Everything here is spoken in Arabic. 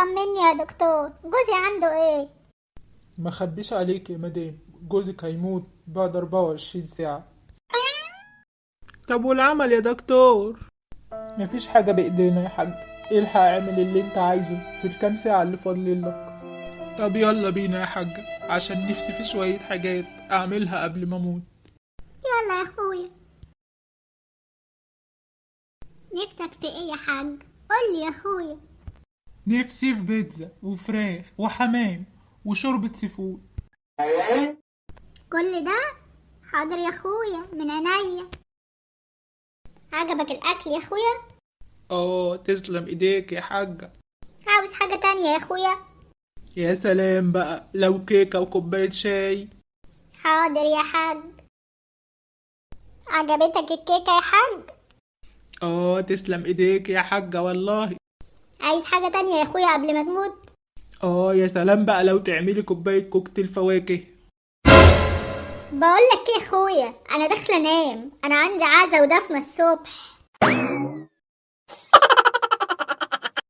طمني يا دكتور، جوزي عنده ايه؟ ما خبيش عليك يا مدام، جوزك هيموت بعد 24 ساعة. طب والعمل يا دكتور؟ مفيش حاجة بإيدينا يا حاج. الحق اعمل اللي انت عايزه في الكام ساعة اللي فاضلين لك. طب يلا بينا يا حاج، عشان نفسي في شوية حاجات اعملها قبل ما اموت. يلا يا اخويا. نفسك في ايه يا حاج؟ قولي يا اخويا. نفسي في بيتزا وفراخ وحمام وشوربة سيفود. كل ده؟ حاضر يا اخويا، من عينيا. عجبك الاكل يا اخويا؟ اه تسلم ايديك يا حاجة. عاوز حاجة تانية يا اخويا؟ يا سلام بقى لو كيكة وكوباية شاي. حاضر يا حاج. عجبتك الكيكة يا حاج؟ اه تسلم ايديك يا حاجة والله. عايز حاجة تانية يا اخويا قبل ما تموت؟ اه يا سلام بقى لو تعملي كوباية كوكتيل فواكه. بقولك ايه يا اخويا، انا داخله انام، انا عندي عزا ودفنه الصبح.